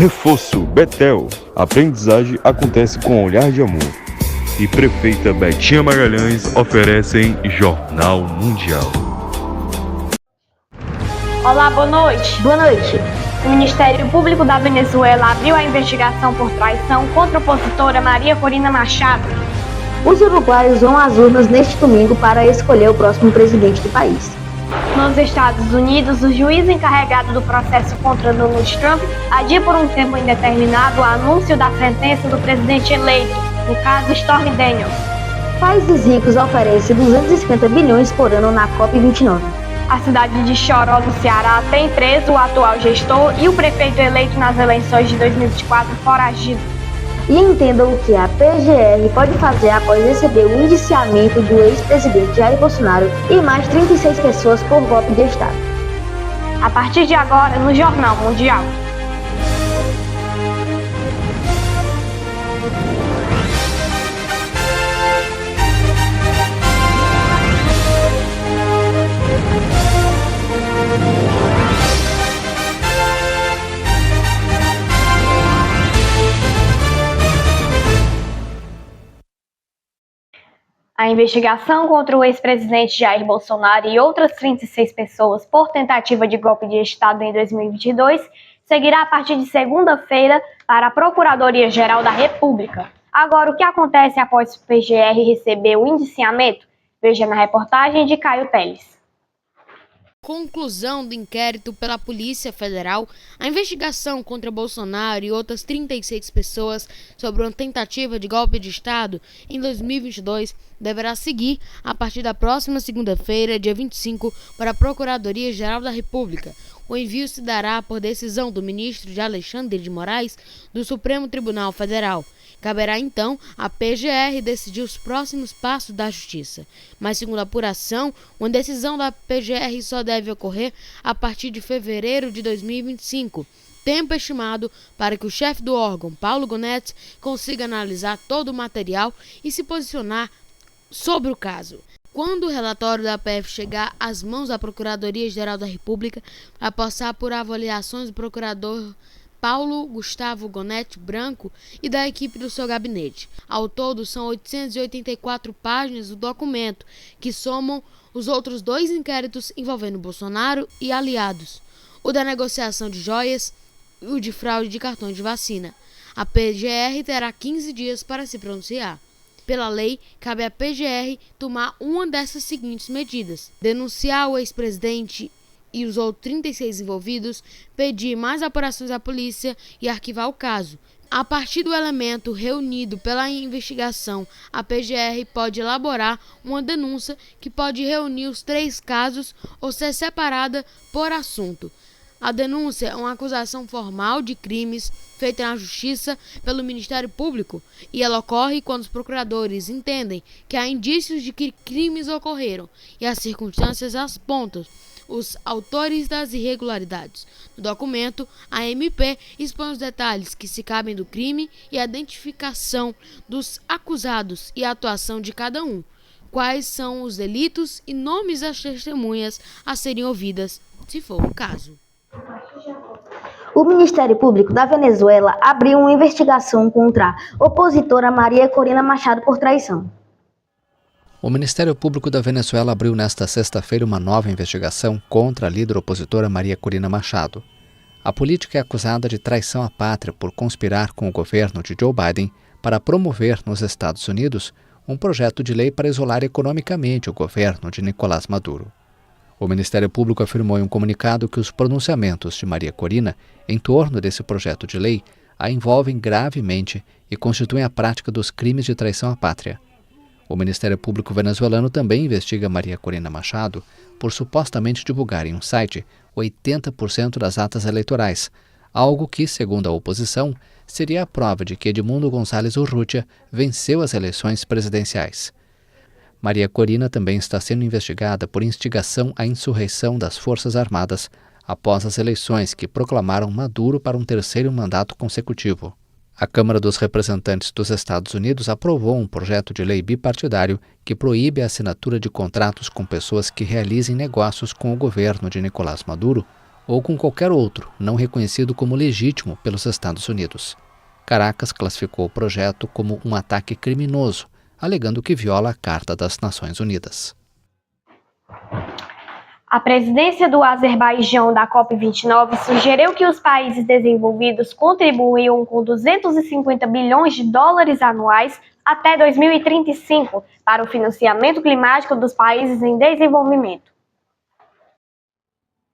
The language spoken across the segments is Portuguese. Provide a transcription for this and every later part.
Reforço Betel. Aprendizagem acontece com olhar de amor. E Prefeita Betinha Magalhães oferecem Jornal Mundial. Olá, boa noite. Boa noite. O Ministério Público da Venezuela abriu a investigação por traição contra a opositora Maria Corina Machado. Os uruguaios vão às urnas neste domingo para escolher o próximo presidente do país. Nos Estados Unidos, o juiz encarregado do processo contra Donald Trump adia por um tempo indeterminado o anúncio da sentença do presidente eleito, no caso Stormy Daniels. Países ricos oferecem 250 bilhões por ano na COP29. A cidade de Choró, no Ceará, tem preso o atual gestor e o prefeito eleito nas eleições de 2024 foragido. E entenda o que a PGR pode fazer após receber o indiciamento do ex-presidente Jair Bolsonaro e mais 36 pessoas por golpe de Estado. A partir de agora, no Jornal Mundial. A investigação contra o ex-presidente Jair Bolsonaro e outras 36 pessoas por tentativa de golpe de Estado em 2022 seguirá a partir de segunda-feira para a Procuradoria-Geral da República. Agora, o que acontece após o PGR receber o indiciamento? Veja na reportagem de Caio Teles. Conclusão do inquérito pela Polícia Federal, a investigação contra Bolsonaro e outras 36 pessoas sobre uma tentativa de golpe de Estado em 2022 deverá seguir a partir da próxima segunda-feira, dia 25, para a Procuradoria-Geral da República. O envio se dará por decisão do ministro Alexandre de Moraes do Supremo Tribunal Federal. Caberá, então, à PGR decidir os próximos passos da Justiça. Mas, segundo a apuração, uma decisão da PGR só deve ocorrer a partir de fevereiro de 2025, tempo estimado para que o chefe do órgão, Paulo Gonetti, consiga analisar todo o material e se posicionar sobre o caso. Quando o relatório da PF chegar às mãos da Procuradoria-Geral da República, vai passar por avaliações do procurador Paulo Gustavo Gonetti Branco e da equipe do seu gabinete. Ao todo, são 884 páginas do documento, que somam os outros 2 inquéritos envolvendo Bolsonaro e aliados, o da negociação de joias e o de fraude de cartões de vacina. A PGR terá 15 dias para se pronunciar. Pela lei, cabe à PGR tomar uma dessas seguintes medidas: denunciar o ex-presidente e os outros 36 envolvidos, pedir mais apurações à polícia e arquivar o caso. A partir do elemento reunido pela investigação, a PGR pode elaborar uma denúncia que pode reunir os 3 casos ou ser separada por assunto. A denúncia é uma acusação formal de crimes feita na Justiça pelo Ministério Público e ela ocorre quando os procuradores entendem que há indícios de que crimes ocorreram e as circunstâncias apontam os autores das irregularidades. No documento, a MP expõe os detalhes que se cabem do crime e a identificação dos acusados e a atuação de cada um, quais são os delitos e nomes das testemunhas a serem ouvidas, se for o caso. O Ministério Público da Venezuela abriu uma investigação contra a opositora Maria Corina Machado por traição. O Ministério Público da Venezuela abriu nesta sexta-feira uma nova investigação contra a líder opositora Maria Corina Machado. A política é acusada de traição à pátria por conspirar com o governo de Joe Biden para promover nos Estados Unidos um projeto de lei para isolar economicamente o governo de Nicolás Maduro. O Ministério Público afirmou em um comunicado que os pronunciamentos de Maria Corina em torno desse projeto de lei a envolvem gravemente e constituem a prática dos crimes de traição à pátria. O Ministério Público venezuelano também investiga Maria Corina Machado por supostamente divulgar em um site 80% das atas eleitorais, algo que, segundo a oposição, seria a prova de que Edmundo González Urrutia venceu as eleições presidenciais. Maria Corina também está sendo investigada por instigação à insurreição das Forças Armadas após as eleições que proclamaram Maduro para um 3º mandato consecutivo. A Câmara dos Representantes dos Estados Unidos aprovou um projeto de lei bipartidário que proíbe a assinatura de contratos com pessoas que realizem negócios com o governo de Nicolás Maduro ou com qualquer outro não reconhecido como legítimo pelos Estados Unidos. Caracas classificou o projeto como um ataque criminoso, alegando que viola a Carta das Nações Unidas. A presidência do Azerbaijão da COP29 sugeriu que os países desenvolvidos contribuam com 250 bilhões de dólares anuais até 2035 para o financiamento climático dos países em desenvolvimento.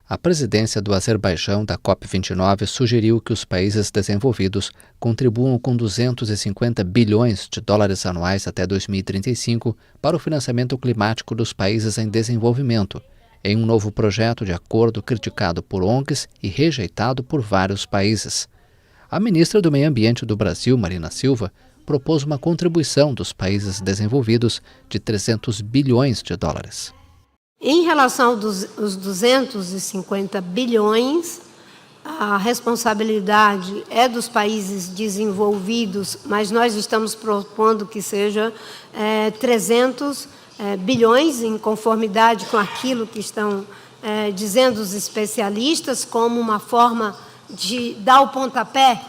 A presidência do Azerbaijão da COP29 sugeriu que os países desenvolvidos contribuam com 250 bilhões de dólares anuais até 2035 para o financiamento climático dos países em desenvolvimento, em um novo projeto de acordo criticado por ONGs e rejeitado por vários países. A ministra do Meio Ambiente do Brasil, Marina Silva, propôs uma contribuição dos países desenvolvidos de 300 bilhões de dólares. Em relação aos 250 bilhões, a responsabilidade é dos países desenvolvidos, mas nós estamos propondo que seja 300 bilhões, em conformidade com aquilo que estão dizendo os especialistas, como uma forma de dar o pontapé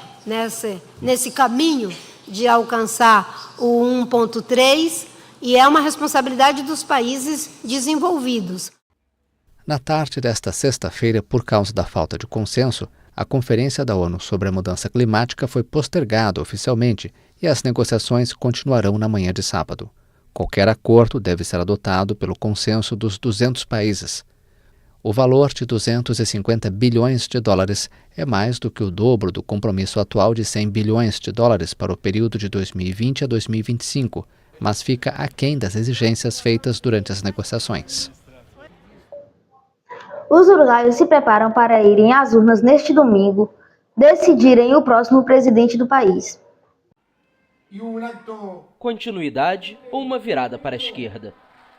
nesse caminho de alcançar o 1,3, e é uma responsabilidade dos países desenvolvidos. Na tarde desta sexta-feira, por causa da falta de consenso, a Conferência da ONU sobre a Mudança Climática foi postergada oficialmente e as negociações continuarão na manhã de sábado. Qualquer acordo deve ser adotado pelo consenso dos 200 países. O valor de 250 bilhões de dólares é mais do que o dobro do compromisso atual de 100 bilhões de dólares para o período de 2020 a 2025, mas fica aquém das exigências feitas durante as negociações. Os uruguaios se preparam para irem às urnas neste domingo, decidirem o próximo presidente do país. Continuidade ou uma virada para a esquerda?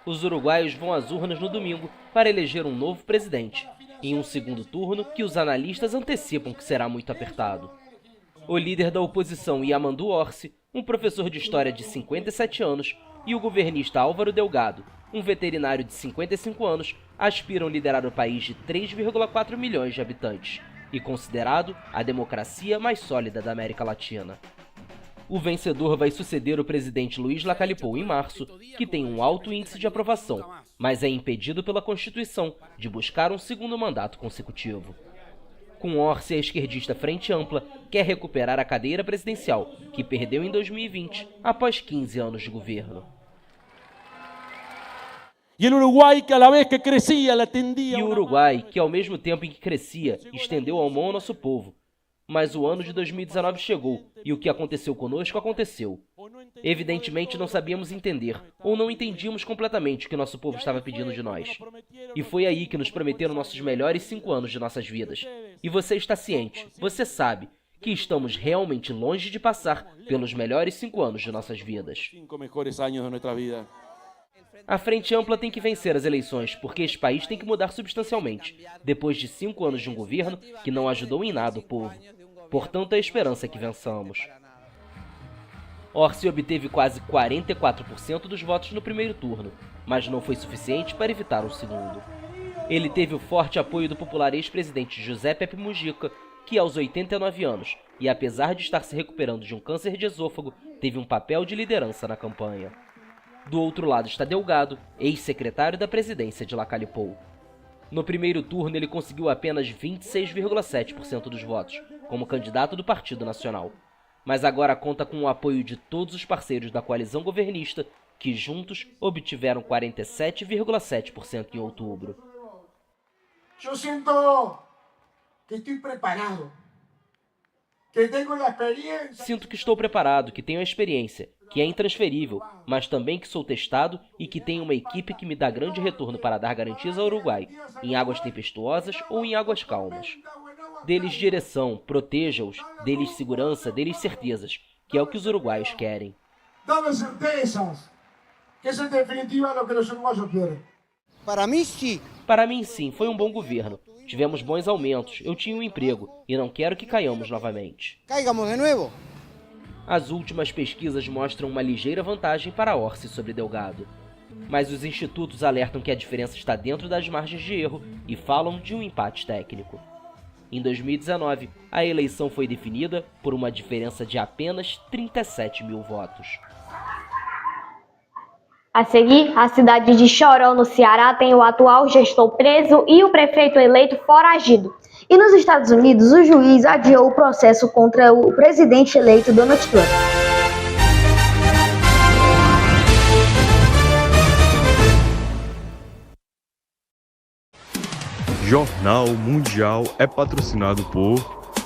Os uruguaios vão às urnas no domingo para eleger um novo presidente, em um segundo turno que os analistas antecipam que será muito apertado. O líder da oposição, Yamandu Orsi, um professor de história de 57 anos, e o governista Álvaro Delgado, um veterinário de 55 anos, aspiram liderar o país de 3,4 milhões de habitantes e considerado a democracia mais sólida da América Latina. O vencedor vai suceder o presidente Luiz Lacalle Pou em março, que tem um alto índice de aprovação, mas é impedido pela Constituição de buscar um segundo mandato consecutivo. Com Orsi, a esquerdista Frente Ampla quer recuperar a cadeira presidencial, que perdeu em 2020, após 15 anos de governo. E o Uruguai, que ao mesmo tempo em que crescia, estendeu a mão ao nosso povo. Mas o ano de 2019 chegou, e o que aconteceu conosco aconteceu. Evidentemente não sabíamos entender, ou não entendíamos completamente o que nosso povo estava pedindo de nós. E foi aí que nos prometeram nossos melhores 5 anos de nossas vidas. E você está ciente, você sabe, que estamos realmente longe de passar pelos melhores 5 anos de nossas vidas. A Frente Ampla tem que vencer as eleições, porque este país tem que mudar substancialmente, depois de 5 anos de um governo que não ajudou em nada o povo. Portanto, a esperança é que vençamos. Orsi obteve quase 44% dos votos no primeiro turno, mas não foi suficiente para evitar um segundo. Ele teve o forte apoio do popular ex-presidente José Pepe Mujica, que aos 89 anos, e apesar de estar se recuperando de um câncer de esôfago, teve um papel de liderança na campanha. Do outro lado está Delgado, ex-secretário da presidência de Lacalle Pou. No primeiro turno, ele conseguiu apenas 26,7% dos votos, como candidato do Partido Nacional. Mas agora conta com o apoio de todos os parceiros da coalizão governista, que juntos obtiveram 47,7% em outubro. Eu sinto que estou preparado, que tenho a experiência. Sinto que estou preparado, que tenho a experiência, que é intransferível, mas também que sou testado e que tenho uma equipe que me dá grande retorno para dar garantias ao Uruguai, em águas tempestuosas ou em águas calmas. Deles direção, proteja-os, deles segurança, deles certezas, que é o que os uruguaios querem. Dá-me certezas, que isso em definitiva é o que os uruguaios querem. Para mim, sim, foi um bom governo. Tivemos bons aumentos, eu tinha um emprego e não quero que caiamos novamente. Caigamos de novo. As últimas pesquisas mostram uma ligeira vantagem para Orsi sobre Delgado. Mas os institutos alertam que a diferença está dentro das margens de erro e falam de um empate técnico. Em 2019, a eleição foi definida por uma diferença de apenas 37 mil votos. A seguir, a cidade de Choró, no Ceará, tem o atual gestor preso e o prefeito eleito foragido. E nos Estados Unidos, o juiz adiou o processo contra o presidente eleito Donald Trump. Jornal Mundial é patrocinado por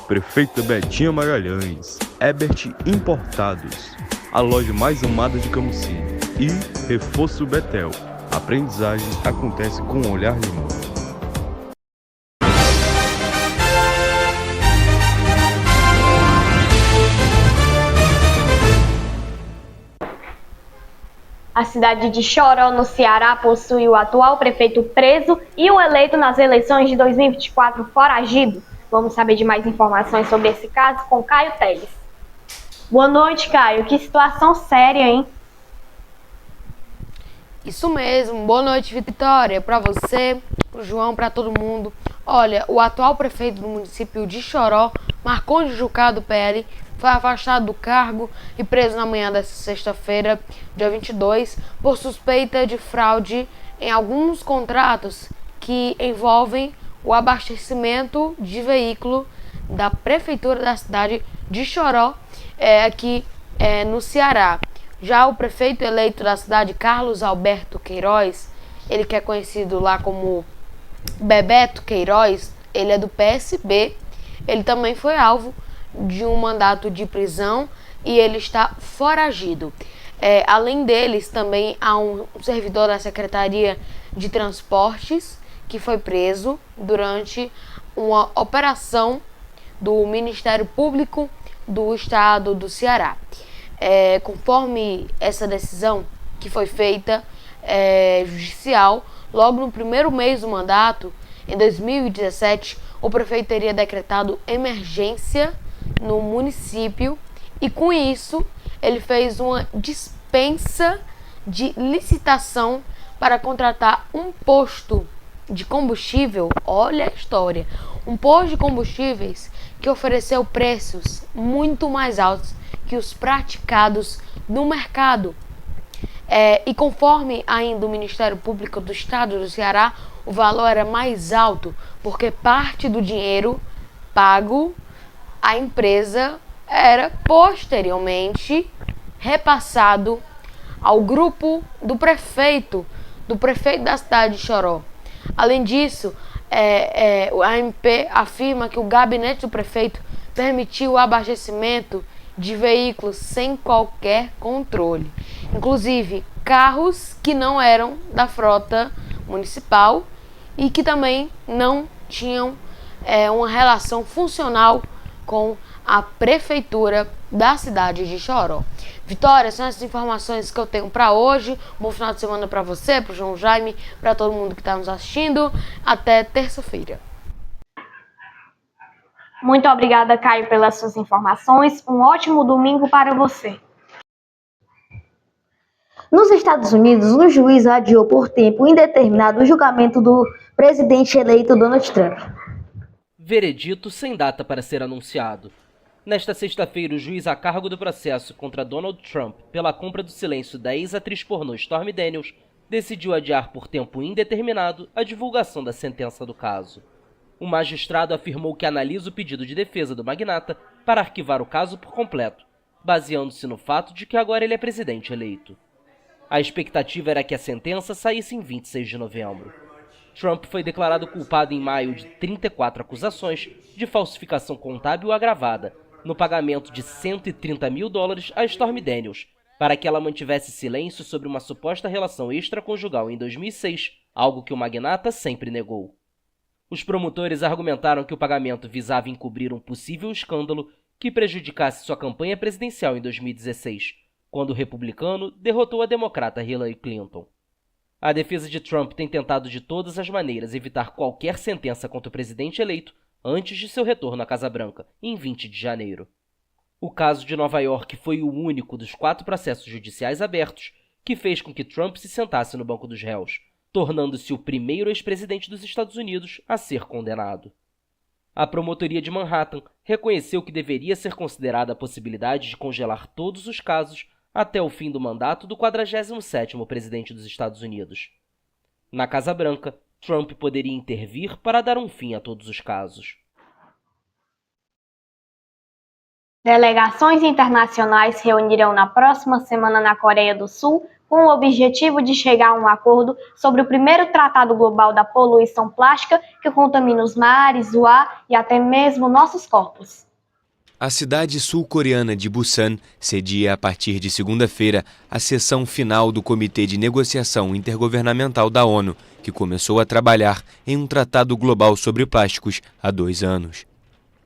Prefeita Betinha Magalhães, Ebert Importados, a loja mais amada de Camusim, e Reforço Betel. A aprendizagem acontece com um olhar de amor. A cidade de Choró, no Ceará, possui o atual prefeito preso e o eleito nas eleições de 2024 foragido. Vamos saber de mais informações sobre esse caso com Caio Teles. Boa noite, Caio. Que situação séria, hein? Isso mesmo. Boa noite, Vitória. Para você, pro João, para todo mundo. Olha, o atual prefeito do município de Choró, Marcondes Jucá, do PL, foi afastado do cargo e preso na manhã desta sexta-feira, dia 22, por suspeita de fraude em alguns contratos que envolvem o abastecimento de veículo da prefeitura da cidade de Choró, aqui no Ceará. Já o prefeito eleito da cidade, Carlos Alberto Queiroz, ele que é conhecido lá como Bebeto Queiroz, ele é do PSB, ele também foi alvo de um mandato de prisão e ele está foragido. Além deles, também há um servidor da Secretaria de Transportes que foi preso durante uma operação do Ministério Público do Estado do Ceará. Conforme essa decisão que foi feita judicial, logo no primeiro mês do mandato, em 2017, o prefeito teria decretado emergência no município e, com isso, ele fez uma dispensa de licitação para contratar um posto de combustível. Olha a história, um posto de combustíveis que ofereceu preços muito mais altos que os praticados no mercado. E conforme ainda o Ministério Público do Estado do Ceará, o valor era mais alto porque parte do dinheiro pago à empresa era posteriormente repassado ao grupo do prefeito da cidade de Choró. Além disso, a MP afirma que o gabinete do prefeito permitiu o abastecimento de veículos sem qualquer controle, inclusive carros que não eram da frota municipal e que também não tinham uma relação funcional com a prefeitura da cidade de Choró. Vitória, são essas informações que eu tenho para hoje. Bom final de semana para você, para o João Jaime, para todo mundo que está nos assistindo. Até terça-feira. Muito obrigada, Caio, pelas suas informações. Um ótimo domingo para você. Nos Estados Unidos, um juiz adiou por tempo indeterminado o julgamento do presidente eleito Donald Trump. Veredito sem data para ser anunciado. Nesta sexta-feira, o juiz a cargo do processo contra Donald Trump pela compra do silêncio da ex-atriz pornô Stormy Daniels decidiu adiar por tempo indeterminado a divulgação da sentença do caso. O magistrado afirmou que analisa o pedido de defesa do magnata para arquivar o caso por completo, baseando-se no fato de que agora ele é presidente eleito. A expectativa era que a sentença saísse em 26 de novembro. Trump foi declarado culpado em maio de 34 acusações de falsificação contábil agravada, no pagamento de $130 mil a Stormy Daniels, para que ela mantivesse silêncio sobre uma suposta relação extraconjugal em 2006, algo que o magnata sempre negou. Os promotores argumentaram que o pagamento visava encobrir um possível escândalo que prejudicasse sua campanha presidencial em 2016, quando o republicano derrotou a democrata Hillary Clinton. A defesa de Trump tem tentado de todas as maneiras evitar qualquer sentença contra o presidente eleito antes de seu retorno à Casa Branca, em 20 de janeiro. O caso de Nova York foi o único dos 4 processos judiciais abertos que fez com que Trump se sentasse no banco dos réus, tornando-se o primeiro ex-presidente dos Estados Unidos a ser condenado. A Promotoria de Manhattan reconheceu que deveria ser considerada a possibilidade de congelar todos os casos até o fim do mandato do 47º presidente dos Estados Unidos. Na Casa Branca, Trump poderia intervir para dar um fim a todos os casos. Delegações internacionais se reunirão na próxima semana na Coreia do Sul com o objetivo de chegar a um acordo sobre o primeiro tratado global da poluição plástica que contamina os mares, o ar e até mesmo nossos corpos. A cidade sul-coreana de Busan cedia a partir de segunda-feira a sessão final do Comitê de Negociação Intergovernamental da ONU, que começou a trabalhar em um tratado global sobre plásticos há 2 anos.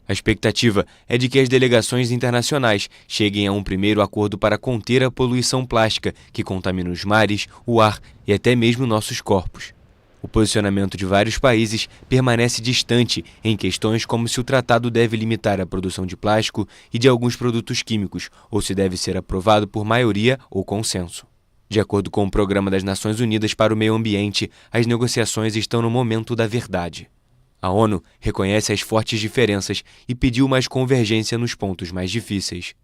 A expectativa é de que as delegações internacionais cheguem a um primeiro acordo para conter a poluição plástica que contamina os mares, o ar e até mesmo nossos corpos. O posicionamento de vários países permanece distante em questões como se o tratado deve limitar a produção de plástico e de alguns produtos químicos, ou se deve ser aprovado por maioria ou consenso. De acordo com o Programa das Nações Unidas para o Meio Ambiente, as negociações estão no momento da verdade. A ONU reconhece as fortes diferenças e pediu mais convergência nos pontos mais difíceis.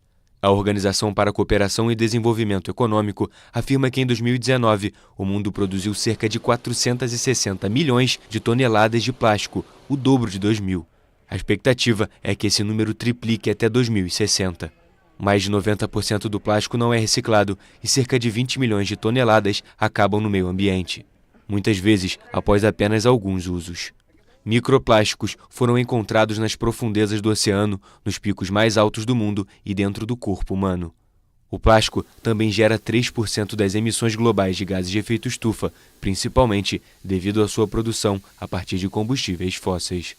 A Organização para a Cooperação e Desenvolvimento Econômico afirma que em 2019 o mundo produziu cerca de 460 milhões de toneladas de plástico, o dobro de 2000. A expectativa é que esse número triplique até 2060. Mais de 90% do plástico não é reciclado e cerca de 20 milhões de toneladas acabam no meio ambiente, muitas vezes após apenas alguns usos. Microplásticos foram encontrados nas profundezas do oceano, nos picos mais altos do mundo e dentro do corpo humano. O plástico também gera 3% das emissões globais de gases de efeito estufa, principalmente devido à sua produção a partir de combustíveis fósseis.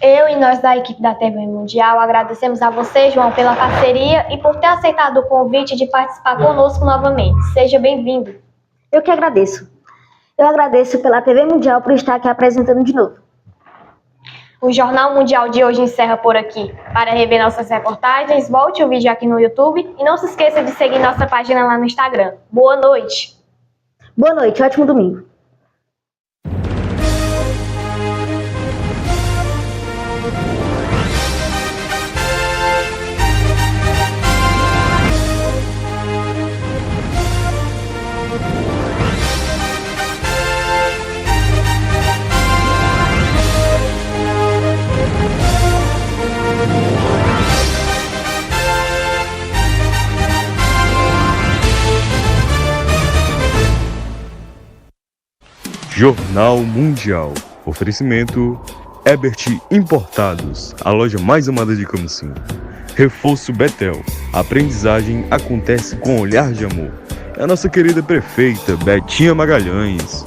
Eu e nós da equipe da TV Mundial agradecemos a você, João, pela parceria e por ter aceitado o convite de participar conosco novamente. Seja bem-vindo. Eu que agradeço. Eu agradeço pela TV Mundial por estar aqui apresentando de novo. O Jornal Mundial de hoje encerra por aqui. Para rever nossas reportagens, volte o vídeo aqui no YouTube e não se esqueça de seguir nossa página lá no Instagram. Boa noite! Boa noite, ótimo domingo. Jornal Mundial. Oferecimento Ebert Importados, a loja mais amada de Camusim. Reforço Betel. A aprendizagem acontece com olhar de amor. É a nossa querida prefeita Betinha Magalhães.